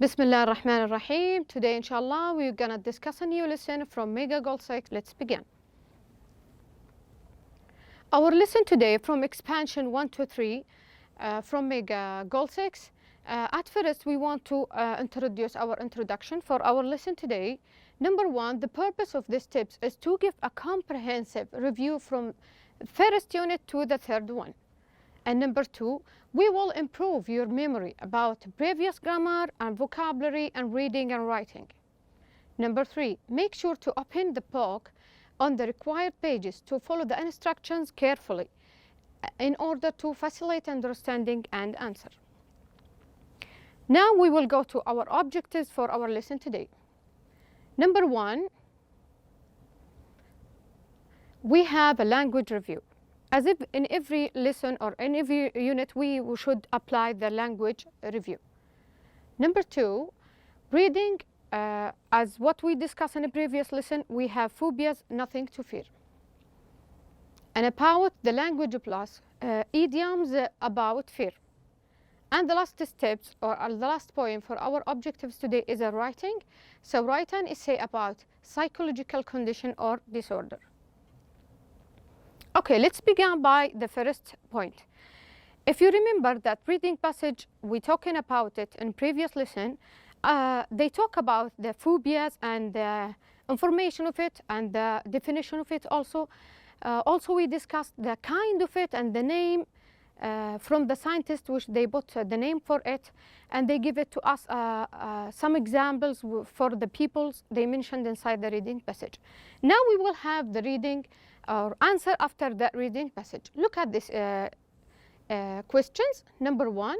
Bismillah ar-Rahman ar-Rahim. Today, inshallah, we're gonna discuss a new lesson from Mega Goal 6. Let's begin. Our lesson today from expansion 1 to 3 from Mega Goal 6. At first, we want to introduce our introduction for our lesson today. Number one, the purpose of these tips is to give a comprehensive review from first unit to the third one. And number two, we will improve your memory about previous grammar and vocabulary and reading and writing. Number three, make sure to open the book on the required pages to follow the instructions carefully in order to facilitate understanding and answer. Now we will go to our objectives for our lesson today. Number one, we have a language review. As if in every lesson or in every unit, we should apply the language review. Number two, reading, as what we discussed in the previous lesson, we have phobias, nothing to fear. And about the language plus, idioms about fear. And the last steps, or the last point for our objectives today is a writing. So writing is say about psychological condition or disorder. Okay, let's begin by the first point. If you remember that reading passage, we're talking about it in previous lesson, they talk about the phobias and the information of it and the definition of it also. Also, we discussed the kind of it and the name from the scientists, which they put the name for it, and they give it to us some examples for the peoples they mentioned inside the reading passage. Now we will have the reading or answer after that reading passage. Look at these questions. Number one,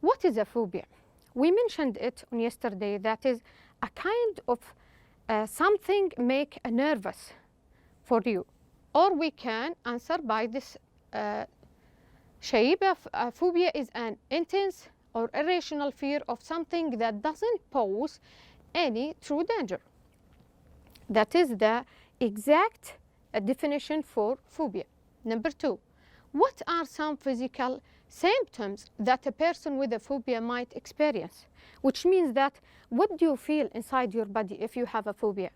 what is a phobia? We mentioned it on yesterday. That is a kind of something make nervous for you. Or we can answer by this shape. A phobia is an intense or irrational fear of something that doesn't pose any true danger. That is the exact definition for phobia. Number two, what are some physical symptoms that a person with a phobia might experience? Which means that what do you feel inside your body if you have a phobia?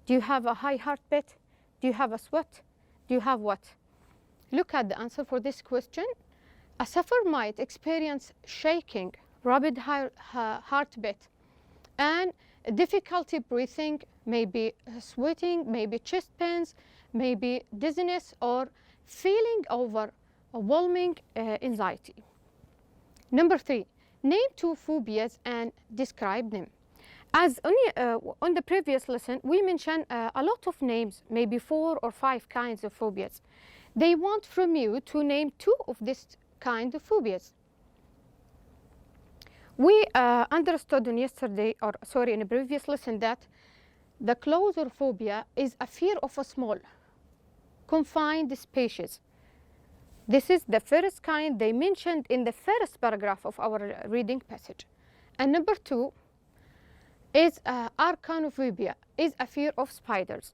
Do you have a high heartbeat? Do you have a sweat? Do you have what? Look at the answer for this question. A sufferer might experience shaking, rapid heartbeat, and difficulty breathing, maybe sweating, maybe chest pains, maybe dizziness, or feeling overwhelming anxiety. Number three, name two phobias and describe them. As on the previous lesson, we mentioned a lot of names, maybe 4 or 5 kinds of phobias. They want from you to name 2 of this kind of phobias. We understood in yesterday, or sorry, in a previous lesson, that the claustrophobia is a fear of a small, confined spaces. This is the first kind they mentioned in the first paragraph of our reading passage. And number 2 is arachnophobia, is a fear of spiders.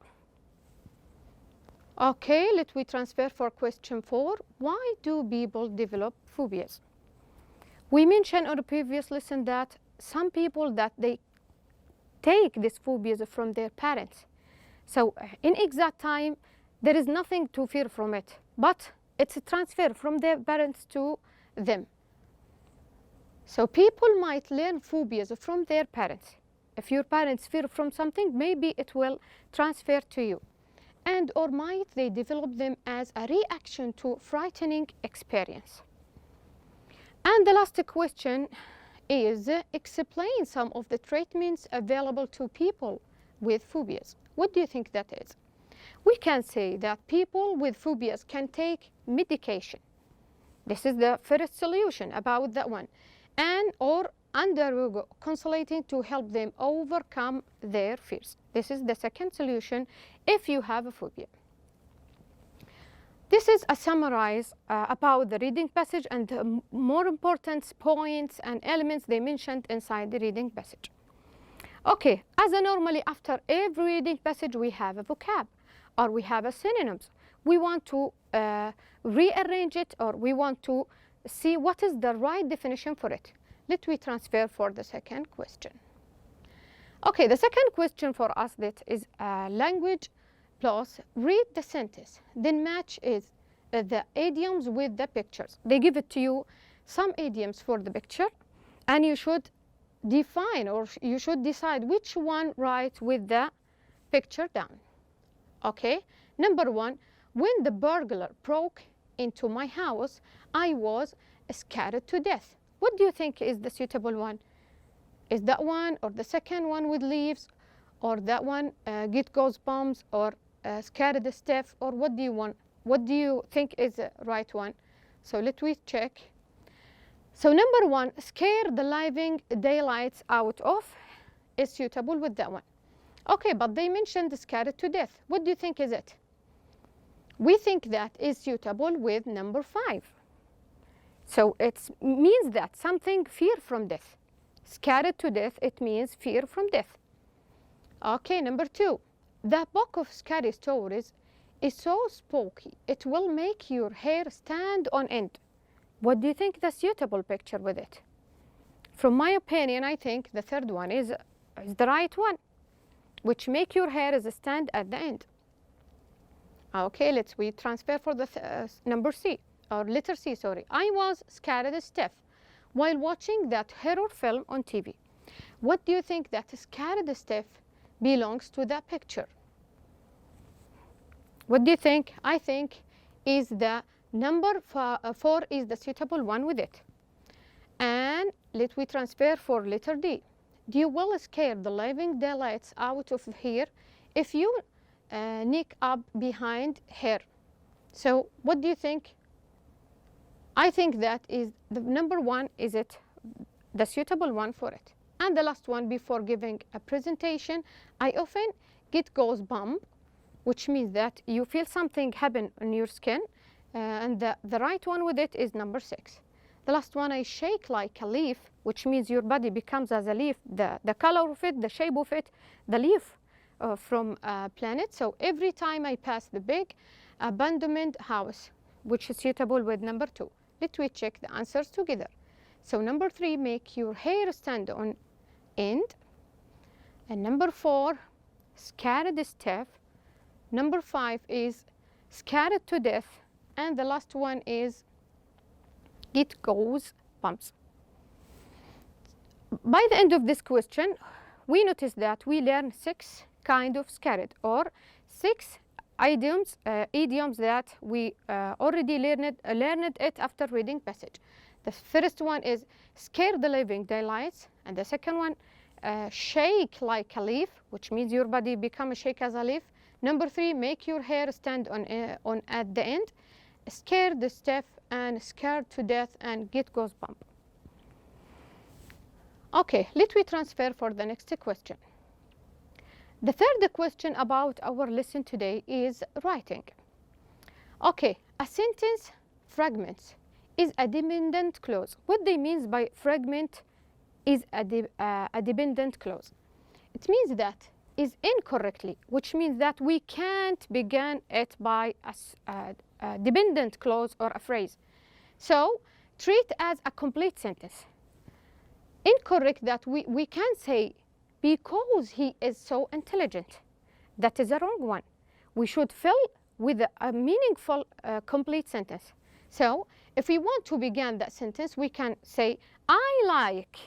Okay, let me transfer for question 4. Why do people develop phobias? We mentioned on the previous lesson that some people that they take these phobias from their parents. So in exact time, there is nothing to fear from it, but it's a transfer from their parents to them. So people might learn phobias from their parents. If your parents fear from something, maybe it will transfer to you. And or might they develop them as a reaction to frightening experience. And the last question is explain some of the treatments available to people with phobias. What do you think that is? We can say that people with phobias can take medication. This is the first solution about that one. And or undergo counseling to help them overcome their fears. This is the second solution if you have a phobia. This is a summarize about the reading passage and the more important points and elements they mentioned inside the reading passage. Okay, as a normally after every reading passage we have a vocab or we have a synonyms. We want to rearrange it, or we want to see what is the right definition for it. Let me transfer for the second question. Okay, the second question for us that is language plus read the sentence, then match is the idioms with the pictures. They give it to you some idioms for the picture, and you should define or you should decide which one write with the picture down. Okay, number one, when the burglar broke into my house, I was scared to death. What do you think is the suitable one? Is that one or the second one with leaves, or that one get goosebumps, or scared stiff, or what do you want? What do you think is the right one? So let me check. So number one, scare the living daylights out of, is suitable with that one. Okay, but they mentioned scared to death. What do you think is it? We think that is suitable with number 5. So it means that something fear from death. Scared to death, it means fear from death. Okay, number 2. The book of scary stories is so spooky, it will make your hair stand on end. What do you think the suitable picture with it? From my opinion, I think the third one is the right one, which make your hair stand at the end. Okay, we transfer for the number C, or letter C, sorry. I was scared stiff while watching that horror film on TV. What do you think that scared stiff belongs to that picture? What do you think? I think is the number 4 is the suitable one with it. And let we transfer for letter D. You will scare the living daylights out of here if you sneak up behind her. So what do you think? I think that is the number 1 is it the suitable one for it. And the last one, before giving a presentation, I often get goosebumps, which means that you feel something happen on your skin, and the right one with it is number 6. The last one, I shake like a leaf, which means your body becomes as a leaf, the color of it, the shape of it, the leaf from a planet. So every time I pass the big abandoned house, which is suitable with number 2. Let me check the answers together. So number 3, make your hair stand on end. And number 4, scared stiff. Number 5 is scared to death. And the last one is get goosebumps. By the end of this question, we notice that we learn 6 kind of scared, or 6 idioms that we already learned it after reading passage. The first one is scare the living daylights, and the second one shake like a leaf, which means your body become a shake as a leaf. Number 3, make your hair stand on at the end, scare the stiff, and scared to death, and get goosebump. Okay, let me transfer for the next question. The third question about our lesson today is writing. Okay, a sentence fragment is a dependent clause. What they mean by fragment is a dependent clause. It means that is incorrectly, which means that we can't begin it by a dependent clause or a phrase. So treat as a complete sentence. Incorrect that we can say because he is so intelligent. That is a wrong one. We should fill with a meaningful complete sentence. So if we want to begin that sentence, we can say, I like,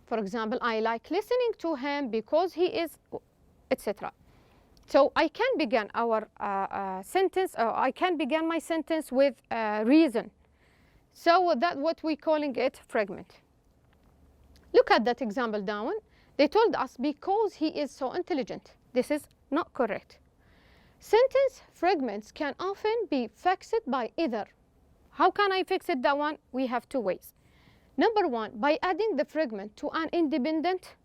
for example, I like listening to him because he is, etc. So I can begin our sentence, or I can begin my sentence with reason. So that's what we're calling it fragment. Look at that example down. They told us because he is so intelligent. This is not correct. Sentence fragments can often be fixed by either. How can I fix it that one? We have 2 ways. Number 1, by adding the fragment to an independent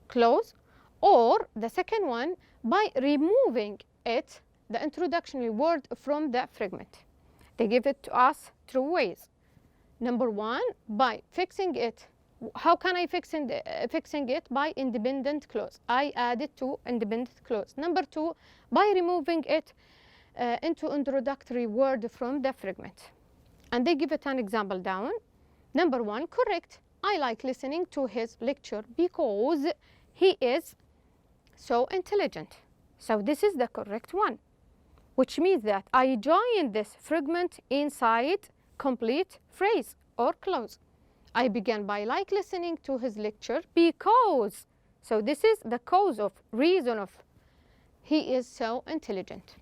clause, or the second one, by removing it, the introductory word from the fragment. They give it to us 2 ways. Number 1, by fixing it. How can I fixing it? By independent clause. I add it to independent clause. Number 2, by removing it into introductory word from the fragment. And they give it an example down. Number 1, correct. I like listening to his lecture because he is so intelligent. So this is the correct one, which means that I join this fragment inside complete phrase or clause. I began by like listening to his lecture because. So this is the cause of, reason of, he is so intelligent.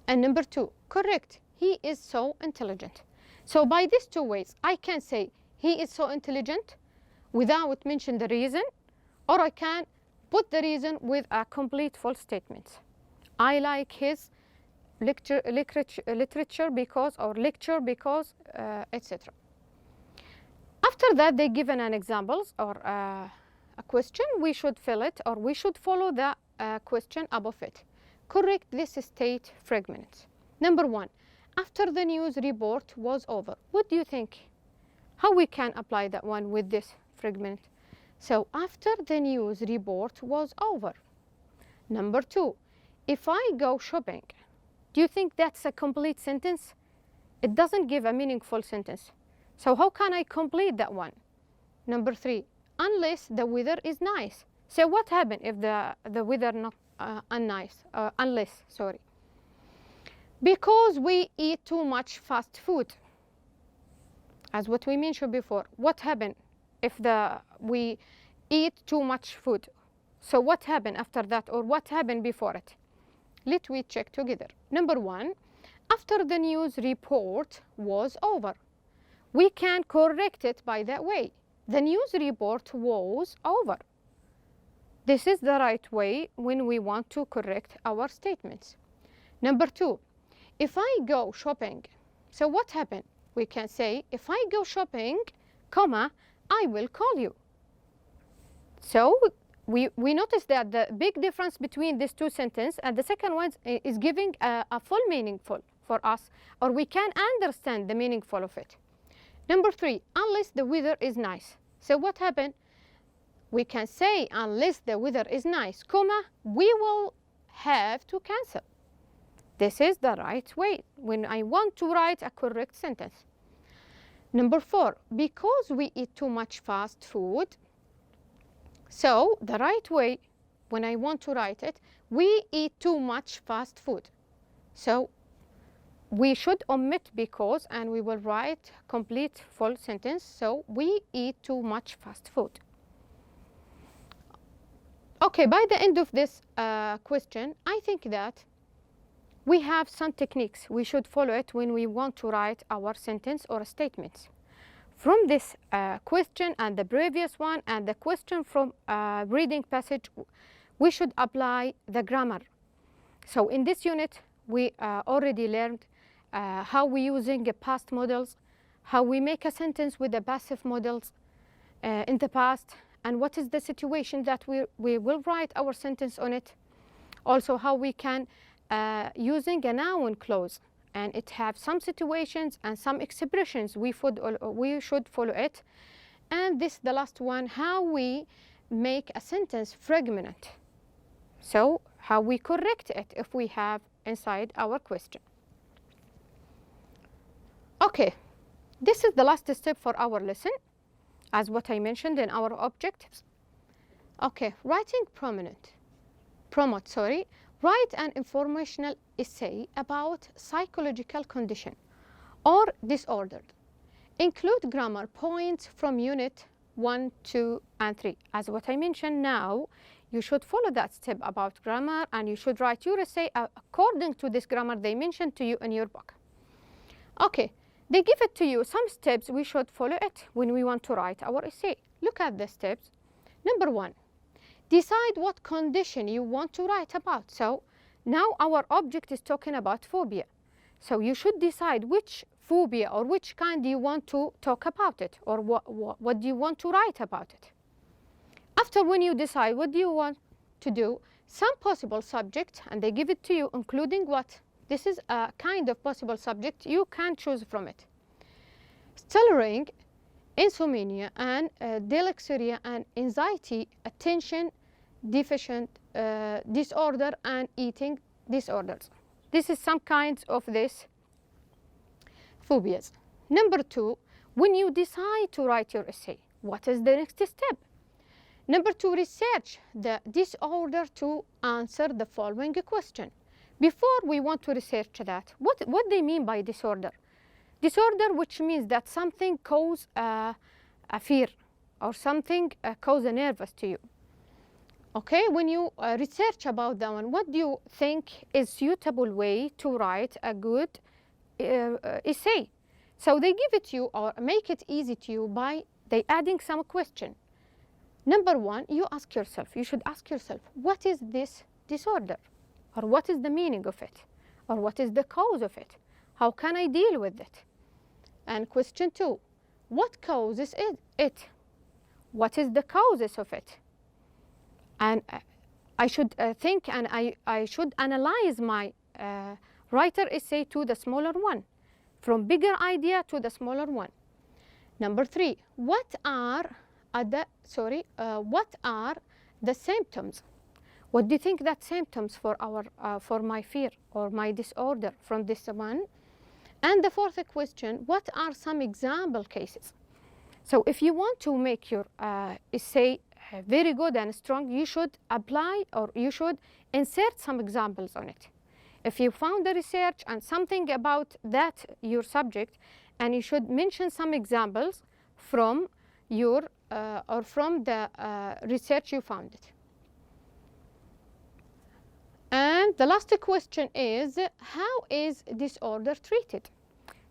And number 2, correct, he is so intelligent. So by these 2 ways, I can say he is so intelligent without mentioning the reason, or I can put the reason with a complete false statement. I like his literature because, or lecture because, etc. After that, they given an examples or a question. We should fill it, or we should follow the question above it. Correct this state fragment. Number 1, after the news report was over. What do you think? How we can apply that one with this fragment? So after the news report was over. Number 2, if I go shopping. Do you think that's a complete sentence? It doesn't give a meaningful sentence. So how can I complete that one? Number 3, unless the weather is nice. So what happened if the weather not unless, sorry. Because we eat too much fast food. As what we mentioned before, what happened if we eat too much food? So what happened after that, or what happened before it? Let we check together. Number 1, after the news report was over. We can correct it by that way. The news report was over. This is the right way when we want to correct our statements. Number 2, if I go shopping. So what happened? We can say, if I go shopping, comma, I will call you. So we notice that the big difference between these 2 sentences, and the second one is giving a full meaningful for us, or we can understand the meaningful of it. Number 3, unless the weather is nice. So what happened? We can say, unless the weather is nice, comma, we will have to cancel. This is the right way when I want to write a correct sentence. Number 4, because we eat too much fast food. So the right way when I want to write it, we eat too much fast food. So we should omit because, and we will write complete full sentence. So we eat too much fast food. Okay, by the end of this question, I think that we have some techniques. We should follow it when we want to write our sentence or statements. From this question and the previous one and the question from reading passage, we should apply the grammar. So in this unit, we already learned how we using past models, how we make a sentence with the passive models in the past, and what is the situation that we will write our sentence on it. Also how we can using a noun clause, and it have some situations and some expressions we should follow it. And this the last one, how we make a sentence fragment. So how we correct it if we have inside our question. Okay, this is the last step for our lesson, as what I mentioned in our objectives. Okay, writing write an informational essay about psychological condition or disorder. Include grammar points from unit 1, 2, and 3. As what I mentioned now, you should follow that step about grammar, and you should write your essay according to this grammar they mentioned to you in your book. Okay, they give it to you some steps. We should follow it when we want to write our essay. Look at the steps. Number 1, decide what condition you want to write about. So now our object is talking about phobia. So you should decide which phobia or which kind you want to talk about it, or what do you want to write about it. After when you decide what do you want to do, some possible subject, and they give it to you including what? This is a kind of possible subject you can choose from it. Stuttering, insomnia, and dyslexia, and anxiety, attention deficient disorder, and eating disorders. This is some kinds of these phobias. Number 2, when you decide to write your essay, what is the next step? Number 2, research the disorder to answer the following question. Before we want to research that, what they mean by disorder? Disorder, which means that something causes a fear or something causes a nervous to you. Okay, when you research about that one, what do you think is suitable way to write a good essay? So they give it to you or make it easy to you by they adding some question. Number 1, you ask yourself, you should ask yourself, what is this disorder? Or what is the meaning of it? Or what is the cause of it? How can I deal with it? And question 2, what causes it? What is the causes of it? And I should think and I should analyze my writer essay to the smaller one, from bigger idea to the smaller one. Number 3, what are the symptoms? What do you think that symptoms for my fear or my disorder from this one? And the 4th question, what are some example cases? So if you want to make your essay very good and strong, you should apply or you should insert some examples on it. If you found the research and something about that your subject, and you should mention some examples from your or from the research you found it. And the last question is, how is disorder treated?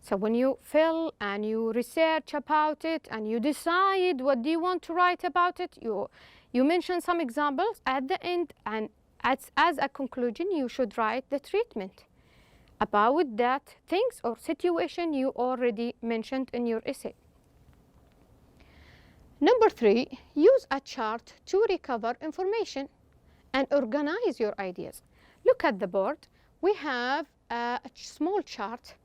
So when you fill and you research about it and you decide what do you want to write about it, you mention some examples at the end, and as a conclusion you should write the treatment about that things or situation you already mentioned in your essay. Number 3, use a chart to recover information and organize your ideas. Look at the board. We have a small chart.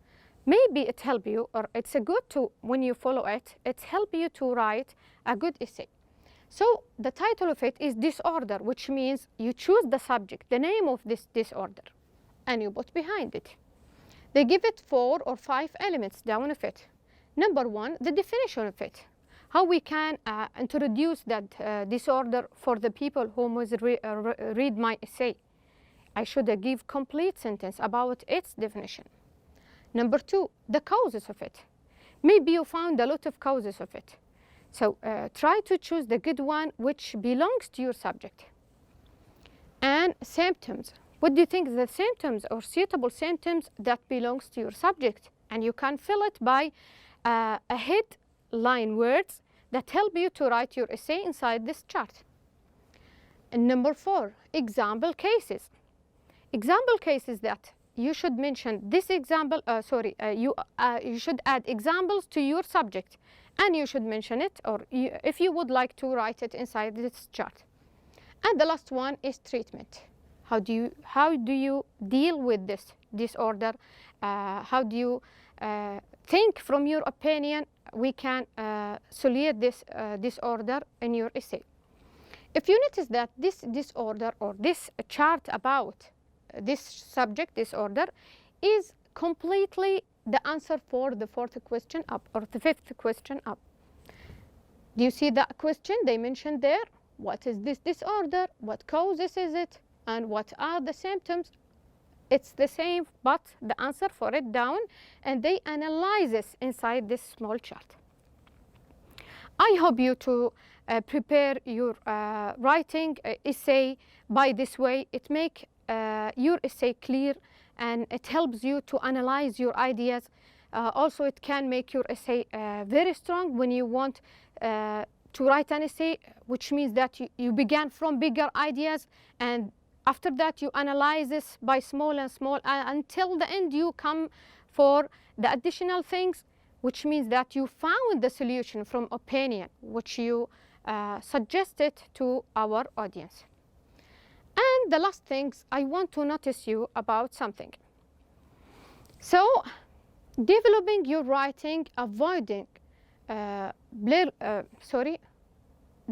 Maybe it helps you, or it's a good to, when you follow it, it helps you to write a good essay. So the title of it is disorder, which means you choose the subject, the name of this disorder, and you put behind it. They give it 4 or 5 elements down of it. Number 1, the definition of it. How we can introduce that disorder for the people who must read my essay. I should give complete sentence about its definition. Number 2, the causes of it. Maybe you found a lot of causes of it. So try to choose the good one which belongs to your subject. And symptoms. What do you think the symptoms or suitable symptoms that belongs to your subject? And you can fill it by a headline words that help you to write your essay inside this chart. And number 4, example cases. Example cases that you should mention this example, you should add examples to your subject and you should mention it, or if you would like to write it inside this chart. And the last one is treatment. How do you deal with this disorder? How do you think from your opinion we can solve this disorder in your essay? If you notice that this disorder or this chart about this subject disorder is completely the answer for the 4th question up or the 5th question up. Do you see that question they mentioned there? What is this disorder? What causes is it? And what are the symptoms? It's the same, but the answer for it down, and they analyze this inside this small chart. I hope you to prepare your writing essay by this way. It makes your essay clear and it helps you to analyze your ideas. Also, it can make your essay very strong when you want to write an essay, which means that you began from bigger ideas, and after that you analyze this by small and small until the end you come for the additional things, which means that you found the solution from opinion which you suggested to our audience. And the last things I want to notice you about something. So developing your writing, avoiding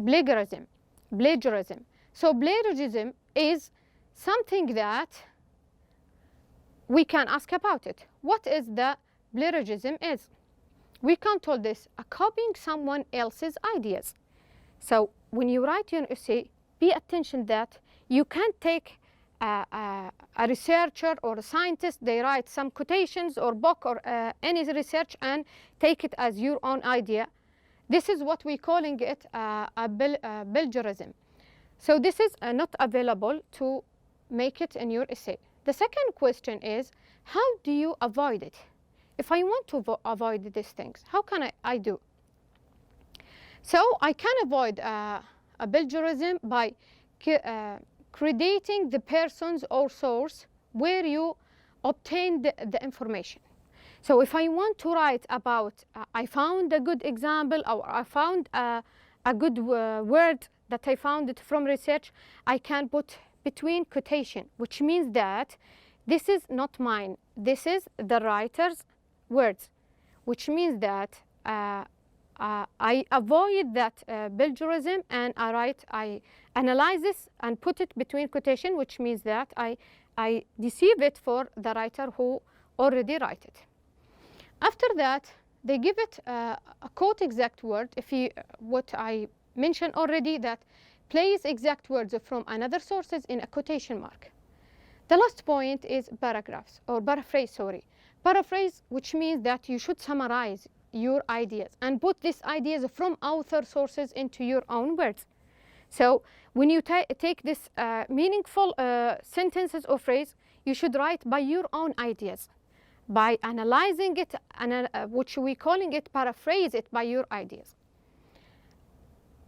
plagiarism. So plagiarism is something that we can ask about it. What is the plagiarism is? we can call this copying someone else's ideas. So when you write your essay, pay attention that you can't take a researcher or a scientist, they write some quotations or book or any research and take it as your own idea. This is what we're calling it plagiarism. So this is not available to make it in your essay. The second question is, how do you avoid it? If I want to avoid these things, how can I do? So I can avoid plagiarism by crediting the persons or source where you obtained the information. So if I want to write about, I found a good example, or I found a good word that I found it from research, I can put between quotation, which means that this is not mine, this is the writer's words, which means that I avoid that plagiarism, and I analyze this and put it between quotation, which means that I deceive it for the writer who already write it. After that, they give it a quote exact word. If you, what I mentioned already, that place exact words from another sources in a quotation mark. The last point is paragraphs, or paraphrase, sorry. Paraphrase, which means that you should summarize your ideas and put these ideas from author sources into your own words. So when you take this meaningful sentences or phrase, you should write by your own ideas, by analyzing it, which we calling it paraphrase it by your ideas.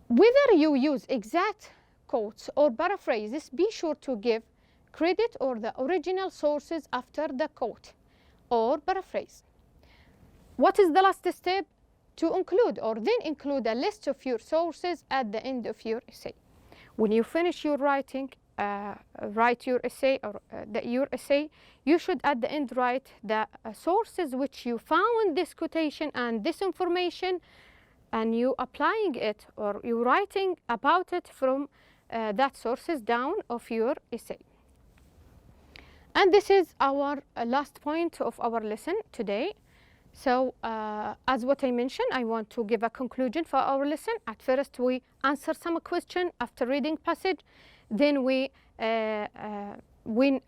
Whether you use exact quotes or paraphrases, be sure to give credit or the original sources after the quote or paraphrase. What is the last step? To include or then include a list of your sources at the end of your essay. When you finish your writing, write your essay or your essay, you should at the end write the sources which you found this quotation and this information, and you applying it or you writing about it from that sources down of your essay. And this is our last point of our lesson today. So as what I mentioned, I want to give a conclusion for our lesson. At first we answer some question after reading passage, then we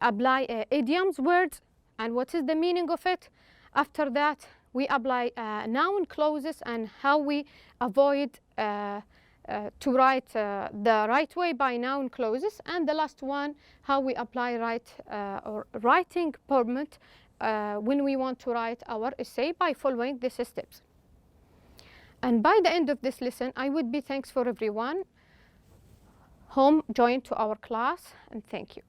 apply idioms words and what is the meaning of it. After that we apply noun clauses and how we avoid to write the right way by noun clauses, and the last one, how we apply or writing format when we want to write our essay by following these steps. And by the end of this lesson, I would be thanks for everyone whom joined to our class, and thank you.